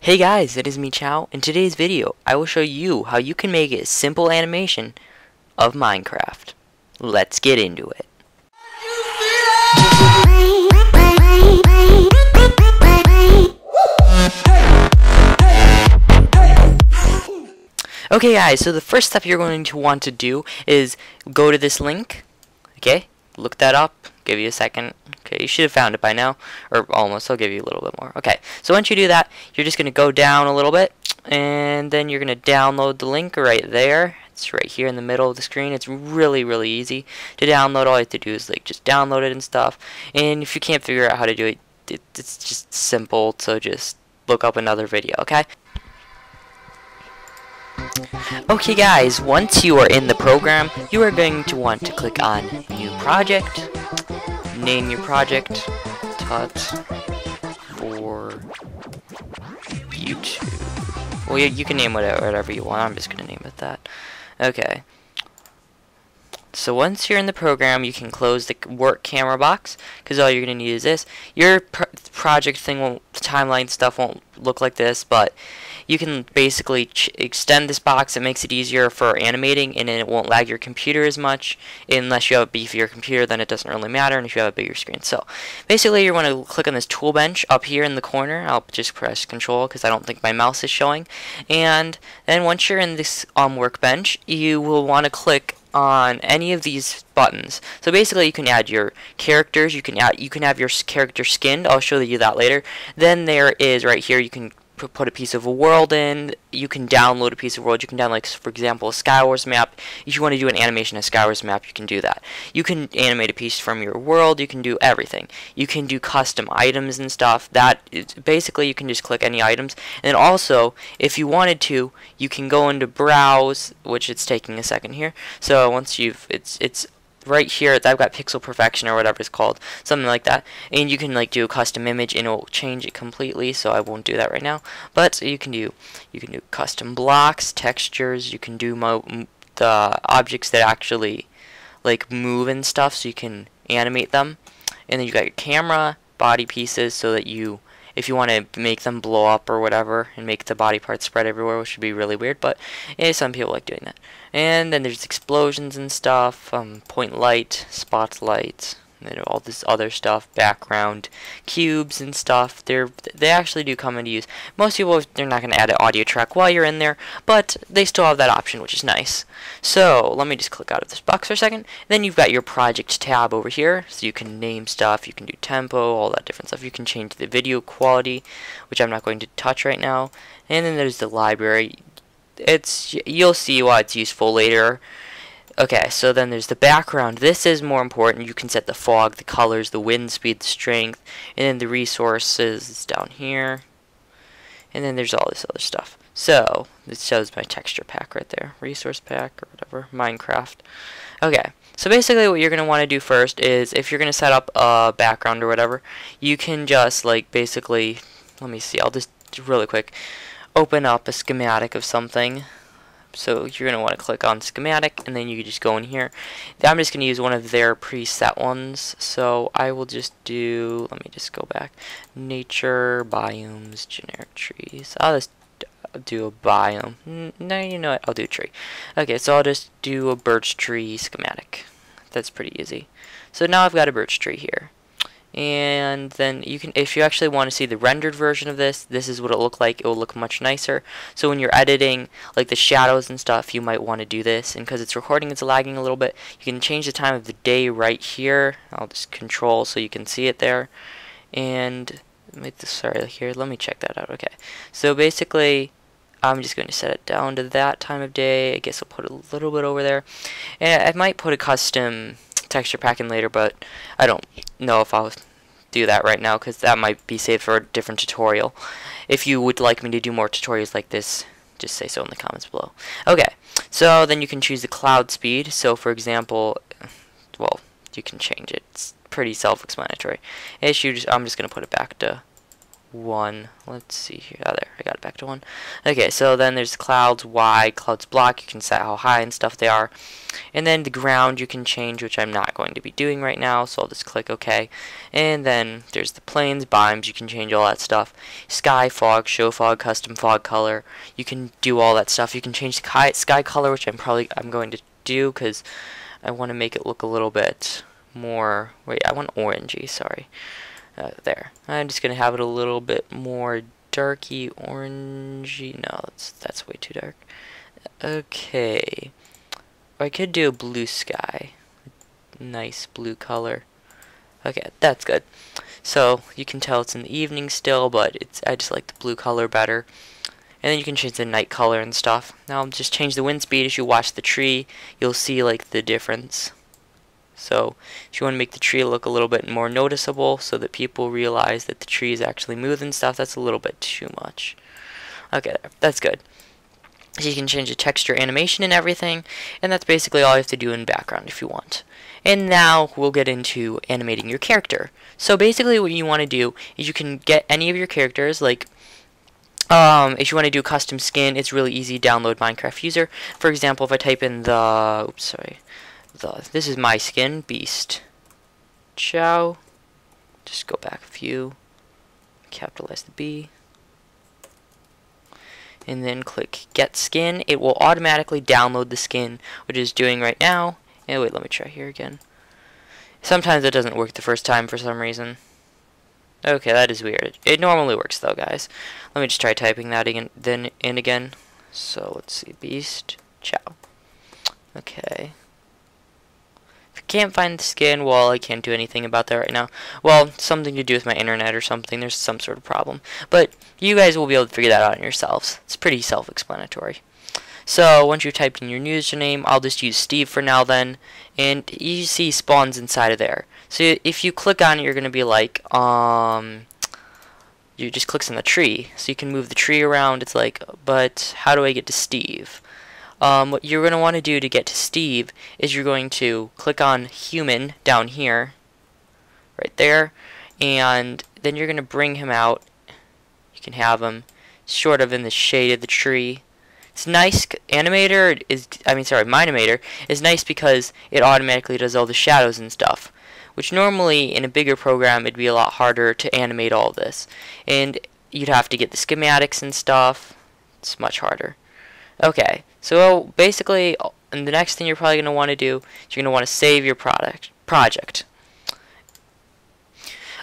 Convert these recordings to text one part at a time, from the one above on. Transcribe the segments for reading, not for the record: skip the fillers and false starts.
Hey guys, it is me Chao. In today's video, I will show you how you can make a simple animation of Minecraft. Let's get into it. Okay guys, so the first step you're going to want to do is go to this link. Okay, look that up. Give you a second. Okay, you should have found it by now, or almost. I'll give you a little bit more. Okay, so once you do that, you're just going to go down a little bit, and then you're going to download the link right there. It's right here in the middle of the screen. It's really easy to download. All you have to do is just download it and stuff. And if you can't figure out how to do it, it's just simple. So just look up another video. Okay. Okay guys, once you are in the program, you are going to want to click on New Project. Name your project Tut for YouTube. Well, you can name whatever you want. I'm just going to name it that. Okay. So once you're in the program, you can close the work camera box, because all you're going to need is this. Your project thing won't, the timeline stuff won't look like this, but you can basically extend this box. It makes it easier for animating, and it won't lag your computer as much. Unless you have a beefier computer, then it doesn't really matter, and if you have a bigger screen. So basically, you want to click on this tool bench up here in the corner. I'll just press Control because I don't think my mouse is showing. And then once you're in this workbench, you will want to click on any of these buttons. So basically you can add your characters, you can have your character skinned. I'll show you that later. Then there is right here, you can put a piece of a world in. You can download a piece of world. You can download, like, for example, a Skywars map. If you want to do an animation of Skywars map, you can do that. You can animate a piece from your world. You can do everything. You can do custom items and stuff. That is, basically, you can just click any items. And then also, if you wanted to, you can go into Browse, which it's taking a second here. So once you've, it's right here, I've got Pixel Perfection or whatever it's called, something like that, and you can do a custom image and it will change it completely. So I won't do that right now, but you can do custom blocks, textures. You can do the objects that actually move and stuff, so you can animate them. And then you got your camera, body pieces, so that if you want to make them blow up or whatever and make the body parts spread everywhere, which would be really weird, but some people like doing that. And then there's explosions and stuff, point light, spotlight, and all this other stuff, background, cubes and stuff. They actually do come into use. Most people, they're not going to add an audio track while you're in there, but they still have that option, which is nice. So let me just click out of this box for a second. Then you've got your project tab over here, so you can name stuff, you can do tempo, all that different stuff. You can change the video quality, which I'm not going to touch right now. And then there's the library. You'll see why it's useful later. Okay, so then there's the background. This is more important. You can set the fog, the colors, the wind speed, the strength, and then the resources is down here. And then there's all this other stuff. So it shows my texture pack right there, resource pack or whatever, Minecraft. Okay, so basically what you're going to want to do first is, if you're going to set up a background or whatever, you can just basically, let me see, I'll just really quick open up a schematic of something. So you're going to want to click on schematic, and then you can just go in here. I'm just going to use one of their preset ones. So I will just do, let me just go back, nature, biomes, generic trees. I'll just do a biome. No, you know what, I'll do tree. Okay, so I'll just do a birch tree schematic. That's pretty easy. So now I've got a birch tree here. And then you can, if you actually want to see the rendered version of this, this is what it'll look like. It will look much nicer. So when you're editing the shadows and stuff, you might want to do this. And because it's recording, it's lagging a little bit. You can change the time of the day right here. I'll just control so you can see it there. And sorry, here, let me check that out. Okay, so basically I'm just going to set it down to that time of day. I guess I'll put a little bit over there, and I might put a custom texture pack in later, but I don't know if I'll do that right now, because that might be saved for a different tutorial. If you would like me to do more tutorials like this, just say so in the comments below. Okay, so then you can choose the cloud speed. So for example, well, you can change it. It's pretty self-explanatory. I'm just going to put it back to 1. Let's see here. Oh, there. I got it back to 1. Okay, so then there's clouds wide, clouds block. You can set how high and stuff they are. And then the ground you can change, which I'm not going to be doing right now, so I'll just click OK. And then there's the plains, biomes. You can change all that stuff. Sky, fog, show fog, custom fog color. You can do all that stuff. You can change the sky color, which I'm going to do because I want to make it look a little bit more. Wait, I want orangey. Sorry. There. I'm just gonna have it a little bit more darky orangey. No, that's way too dark. Okay. I could do a blue sky. Nice blue color. Okay, that's good. So you can tell it's in the evening still, but I just like the blue color better. And then you can change the night color and stuff. Now just change the wind speed. As you watch the tree, you'll see like the difference. So if you want to make the tree look a little bit more noticeable so that people realize that the tree is actually moving and stuff, that's a little bit too much. Okay, that's good. So you can change the texture, animation, and everything, and that's basically all you have to do in background if you want. And now we'll get into animating your character. So basically what you want to do is you can get any of your characters, like if you want to do custom skin, it's really easy. Download Minecraft User. For example, if I type in this is my skin, Beast Chao. Just go back a few, capitalize the B, and then click Get Skin. It will automatically download the skin, which it's doing right now. And wait, let me try here again. Sometimes it doesn't work the first time for some reason. Okay, that is weird. It normally works though, guys. Let me just try typing that in again. So let's see, Beast Chao. Okay. Can't find the skin. Well, I can't do anything about that right now. Well, something to do with my internet or something. There's some sort of problem. But you guys will be able to figure that out on yourselves. It's pretty self-explanatory. So once you've typed in your username, I'll just use Steve for now then. And you see spawns inside of there. So if you click on it, you're going to be like, you just clicks on the tree. So you can move the tree around. It's like, but how do I get to Steve? What you're going to want to do to get to Steve is you're going to click on human down here, right there, and then you're going to bring him out. You can have him sort of in the shade of the tree. It's nice. Minimator is nice because it automatically does all the shadows and stuff, which normally in a bigger program it'd be a lot harder to animate all this, and you'd have to get the schematics and stuff. It's much harder. Okay, so basically, and the next thing you're probably going to want to do is you're going to want to save your project.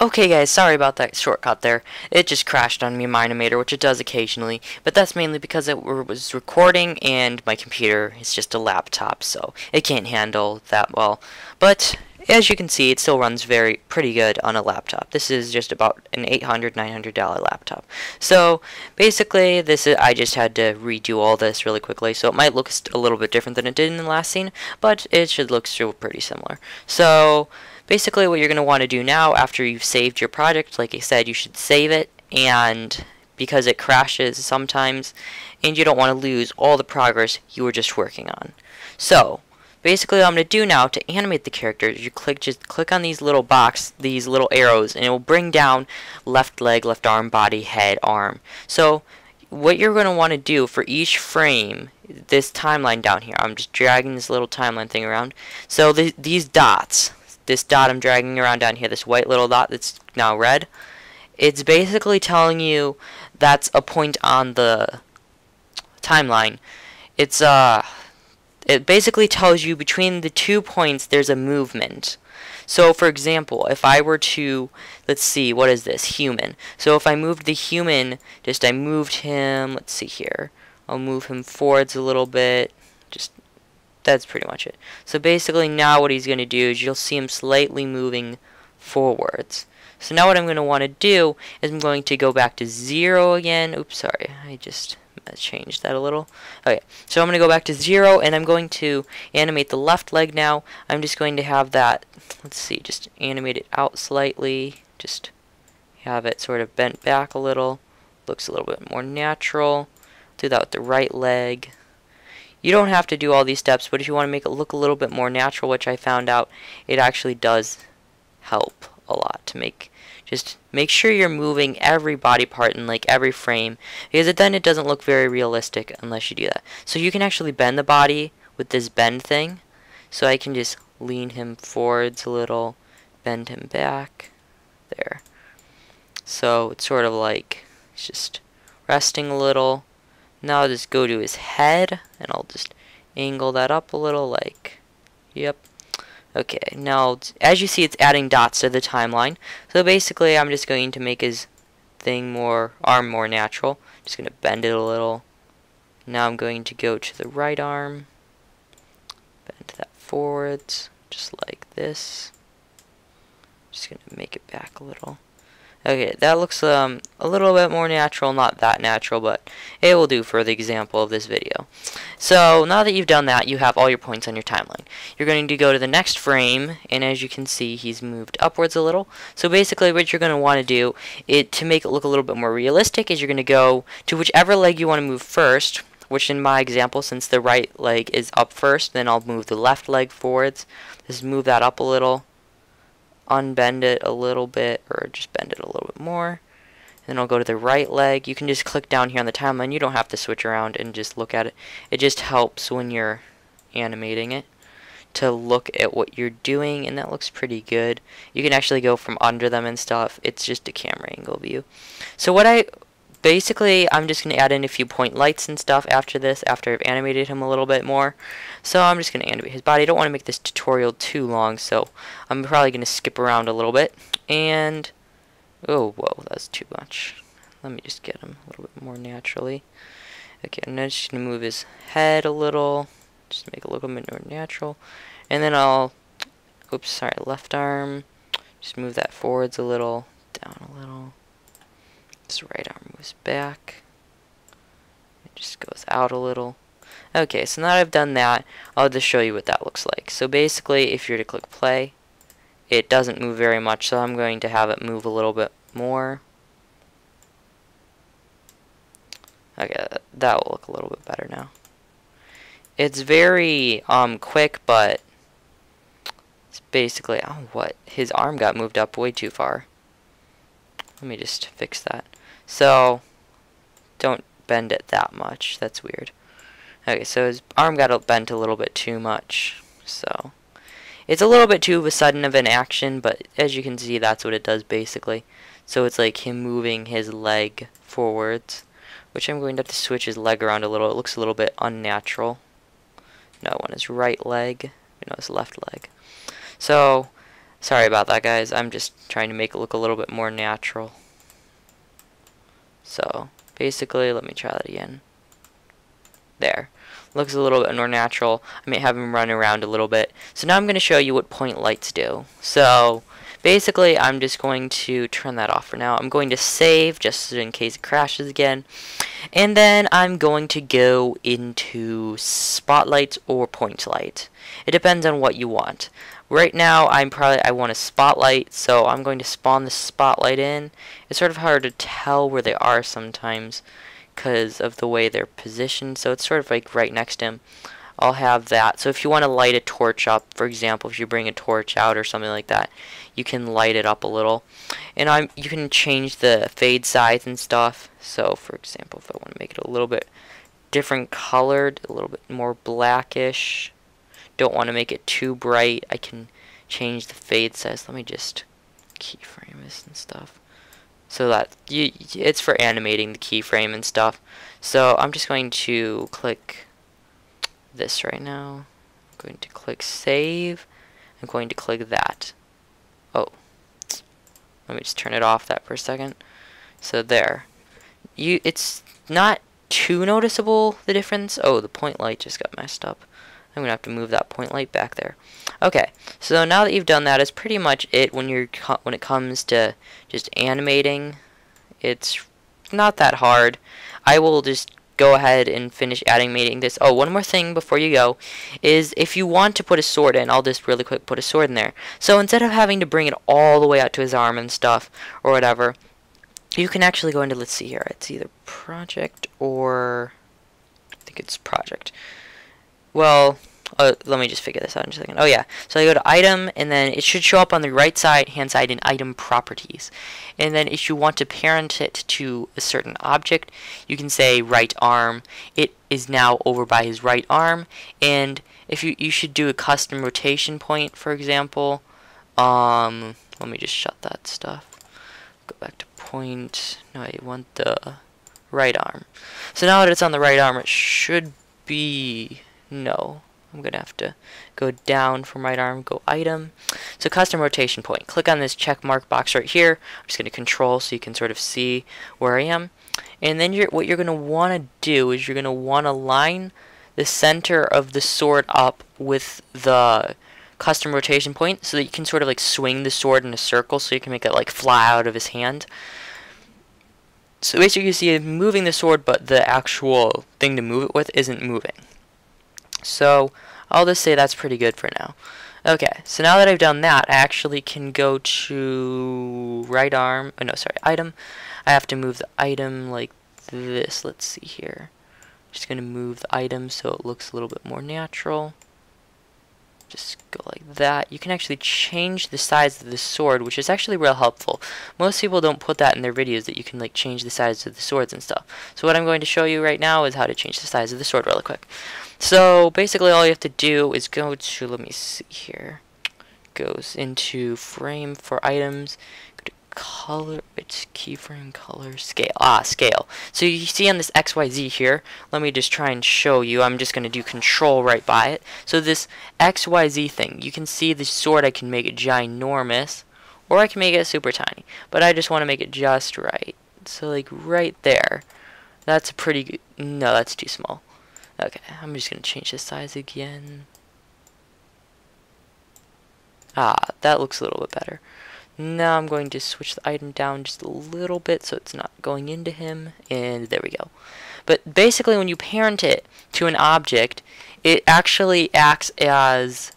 Okay guys, sorry about that shortcut there. It just crashed on me, Minimator, which it does occasionally, but that's mainly because it was recording and my computer is just a laptop, so it can't handle that well. But as you can see, it still runs pretty good on a laptop. This is just about an $800, $900 laptop. So basically, I just had to redo all this really quickly. So it might look a little bit different than it did in the last scene, but it should look still pretty similar. So basically, what you're going to want to do now, after you've saved your project, like I said, you should save it, and because it crashes sometimes, and you don't want to lose all the progress you were just working on. So basically, what I'm going to do now to animate the characters, you just click on these little these little arrows, and it will bring down left leg, left arm, body, head, arm. So what you're going to want to do for each frame, this timeline down here, I'm just dragging this little timeline thing around. So these dots, this dot I'm dragging around down here, this white little dot that's now red, it's basically telling you that's a point on the timeline. It basically tells you between the 2 points there's a movement. So for example, if I were to, let's see, what is this? Human. So if I moved the human, I moved him, let's see here, I'll move him forwards a little bit, that's pretty much it. So basically now what he's going to do is you'll see him slightly moving forwards. So now what I'm going to want to do is I'm going to go back to 0 again. Oops, sorry, I just changed that a little. Okay, so I'm going to go back to 0, and I'm going to animate the left leg now. I'm just going to have that, let's see, just animate it out slightly. Just have it sort of bent back a little. Looks a little bit more natural. Do that with the right leg. You don't have to do all these steps, but if you want to make it look a little bit more natural, which I found out it actually does help a lot to make Just make sure you're moving every body part in like every frame, because then it doesn't look very realistic unless you do that. So you can actually bend the body with this bend thing. So I can just lean him forwards a little, bend him back, there. So it's sort of like it's just resting a little. Now I'll just go to his head, and I'll just angle that up a little, like, yep. Okay, now, as you see, it's adding dots to the timeline. So basically, I'm just going to make his arm more natural. Just going to bend it a little. Now I'm going to go to the right arm. Bend that forwards, just like this. Just going to make it back a little. Okay, that looks a little bit more natural, not that natural, but it will do for the example of this video. So now that you've done that, you have all your points on your timeline. You're going to go to the next frame, and as you can see, he's moved upwards a little. So basically what you're going to want to do to make it look a little bit more realistic is you're going to go to whichever leg you want to move first, which in my example, since the right leg is up first, then I'll move the left leg forwards. Just move that up a little. Unbend it a little bit, or just bend it a little bit more. Then I'll go to the right leg. You can just click down here on the timeline. You don't have to switch around and just look at it. It just helps when you're animating it to look at what you're doing, and that looks pretty good. You can actually go from under them and stuff. It's just a camera angle view. So basically, I'm just going to add in a few point lights and stuff after this, after I've animated him a little bit more. So I'm just going to animate his body. I don't want to make this tutorial too long, so I'm probably going to skip around a little bit. And, oh, whoa, that's too much. Let me just get him a little bit more naturally. Okay, I'm just going to move his head a little, just make it look a little bit more natural. And then oops, sorry, left arm, just move that forwards a little, down a little. This right arm moves back. It just goes out a little. Okay, so now that I've done that, I'll just show you what that looks like. So basically, if you're to click play, it doesn't move very much, so I'm going to have it move a little bit more. Okay, that will look a little bit better now. It's very quick, but it's basically, oh, what? His arm got moved up way too far. Let me just fix that. So, don't bend it that much. That's weird. Okay, so his arm got bent a little bit too much. So, it's a little bit too sudden of an action, but as you can see, that's what it does basically. So it's like him moving his leg forwards, which I'm going to have to switch his leg around a little. It looks a little bit unnatural. No, on his right leg. No, his left leg. So, sorry about that, guys. I'm just trying to make it look a little bit more natural. So, basically, let me try that again. There. Looks a little bit more natural. I may have him run around a little bit. So now I'm going to show you what point lights do. So, basically, I'm just going to turn that off for now. I'm going to save, just in case it crashes again. And then I'm going to go into spotlights or point light. It depends on what you want. Right now, I want a spotlight, so I'm going to spawn the spotlight in. It's sort of hard to tell where they are sometimes because of the way they're positioned, so it's sort of like right next to him. I'll have that. So if you want to light a torch up, for example, if you bring a torch out or something like that, you can light it up a little. And you can change the fade size and stuff. So for example, if I want to make it a little bit different colored, a little bit more blackish, don't want to make it too bright, I can change the fade size. Let me just keyframe this and stuff. So that it's for animating the keyframe and stuff. So I'm just going to click this right now. I'm going to click save. I'm going to click that. Oh, let me just turn it off that for a second. So there. It's not too noticeable, the difference. Oh, the point light just got messed up. I'm going to have to move that point light back there. Okay, so now that you've done that, is pretty much it when it comes to just animating. It's not that hard. I will just go ahead and finish animating this. Oh, one more thing before you go is if you want to put a sword in, I'll just really quick put a sword in there. So instead of having to bring it all the way out to his arm and stuff or whatever, you can actually go into, let's see here, it's either project or I think it's project. Well, let me just figure this out in just a second. Oh yeah, so I go to item, and then it should show up on the right side hand side in item properties. And then if you want to parent it to a certain object, you can say right arm. It is now over by his right arm, and if you should do a custom rotation point, for example. Let me just shut that stuff. Go back to point. No, I want the right arm. So now that it's on the right arm, it should be no. I'm going to have to go down from right arm, go item. So custom rotation point. Click on this check mark box right here. I'm just going to control so you can sort of see where I am. And then what you're going to want to do is you're going to want to line the center of the sword up with the custom rotation point so that you can sort of like swing the sword in a circle so you can make it like fly out of his hand. So basically you see him moving the sword, but the actual thing to move it with isn't moving. So I'll just say that's pretty good for now. Okay, so now that I've done that, I actually can go to right arm, oh no, sorry, item. I have to move the item like this. Let's see here. Just going to move the item so it looks a little bit more natural. Just go like that. You can actually change the size of the sword, which is actually real helpful. Most people don't put that in their videos, that you can like change the size of the swords and stuff. So what I'm going to show you right now is how to change the size of the sword really quick. So basically all you have to do is go to, let me see here, goes into frame for items, go to color, it's keyframe, color, scale, scale. So you see on this XYZ here, let me just try and show you. I'm just going to do control right by it. So this XYZ thing, you can see the sword, I can make it ginormous, or I can make it super tiny, but I just want to make it just right. So like right there, that's a pretty good, no, that's too small. Okay, I'm just going to change the size again. That looks a little bit better. Now I'm going to switch the item down just a little bit so it's not going into him, and there we go. But basically when you parent it to an object, it actually acts as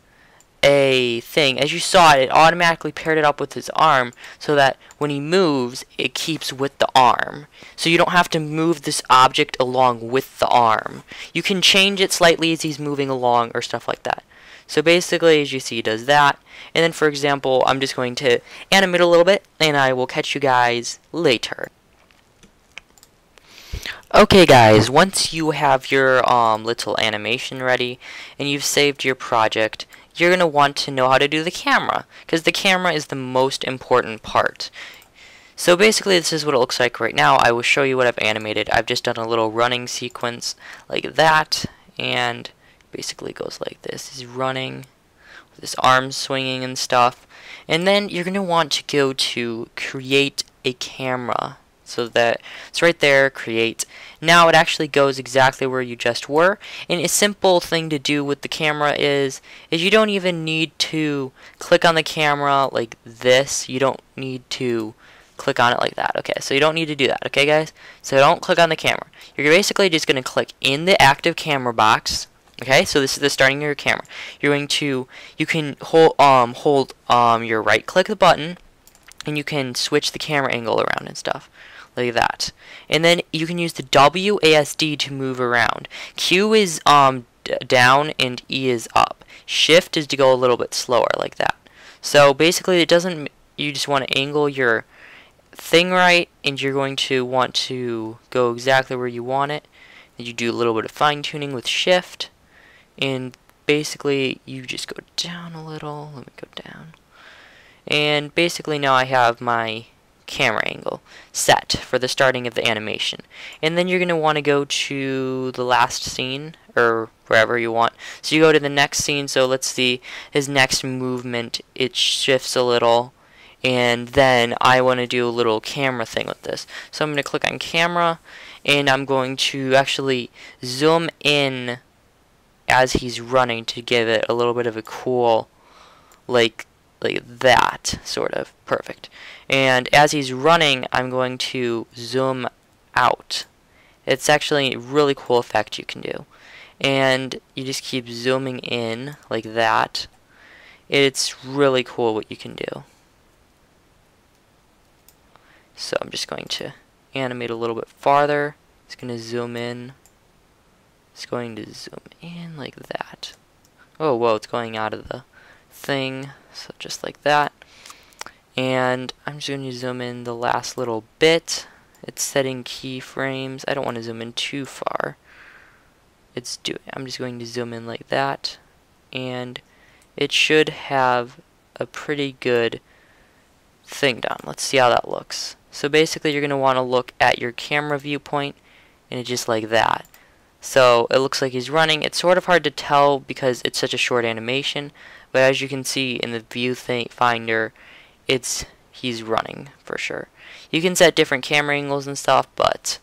a thing. As you saw, it automatically paired it up with his arm so that when he moves, it keeps with the arm. So you don't have to move this object along with the arm. You can change it slightly as he's moving along or stuff like that. So basically, as you see, he does that. And then, for example, I'm just going to animate a little bit, and I will catch you guys later. Okay guys, once you have your little animation ready and you've saved your project, you're going to want to know how to do the camera, because the camera is the most important part. So basically this is what it looks like right now. I will show you what I've animated. I've just done a little running sequence like that, and basically it goes like this. He's running with his arms swinging and stuff. And then you're going to want to go to create a camera. So that it's right there, create. Now it actually goes exactly where you just were. And a simple thing to do with the camera is you don't even need to click on the camera like this. You don't need to click on it like that. Okay, so you don't need to do that. Okay, guys? So don't click on the camera. You're basically just going to click in the active camera box. Okay, so this is the starting of your camera. You're going to, you can hold your right click the button, and you can switch the camera angle around and stuff. Like that. And then you can use the WASD to move around. Q is down and E is up. Shift is to go a little bit slower like that. So basically it doesn't, you just want to angle your thing right, and you're going to want to go exactly where you want it. And you do a little bit of fine tuning with shift, and basically you just go down a little. Let me go down. And basically now I have my camera angle set for the starting of the animation. And then you're going to want to go to the last scene, or wherever you want. So you go to the next scene. So let's see his next movement, it shifts a little, and then I want to do a little camera thing with this. So I'm going to click on camera, and I'm going to actually zoom in as he's running to give it a little bit of a cool, like that, sort of. Perfect. And as he's running, I'm going to zoom out. It's actually a really cool effect you can do. And you just keep zooming in like that. It's really cool what you can do. So I'm just going to animate a little bit farther. It's going to zoom in. It's going to zoom in like that. Oh, whoa, it's going out of the thing. So just like that. And I'm just going to zoom in the last little bit. It's setting keyframes. I don't want to zoom in too far. I'm just going to zoom in like that. And it should have a pretty good thing done. Let's see how that looks. So basically you're going to want to look at your camera viewpoint, and it's just like that. So it looks like he's running. It's sort of hard to tell because it's such a short animation, but as you can see in the view finder, he's running for sure. You can set different camera angles and stuff, but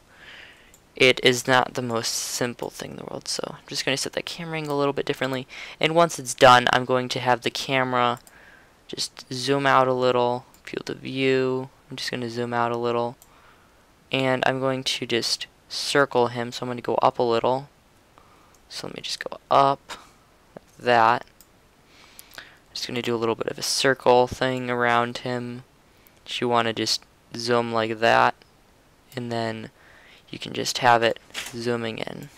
it is not the most simple thing in the world. So I'm just going to set the camera angle a little bit differently, and once it's done, I'm going to have the camera just zoom out a little, field of view. I'm just going to zoom out a little, and I'm going to just circle him. So I'm going to go up a little. So let me just go up like that. I'm just going to do a little bit of a circle thing around him. You want to just zoom like that, and then you can just have it zooming in,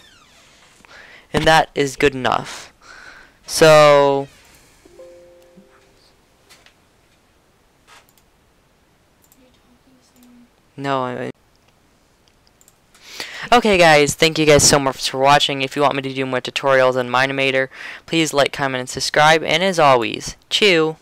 and that is good enough. So no, okay guys, thank you guys so much for watching. If you want me to do more tutorials on Minimator, please like, comment, and subscribe, and as always, chew!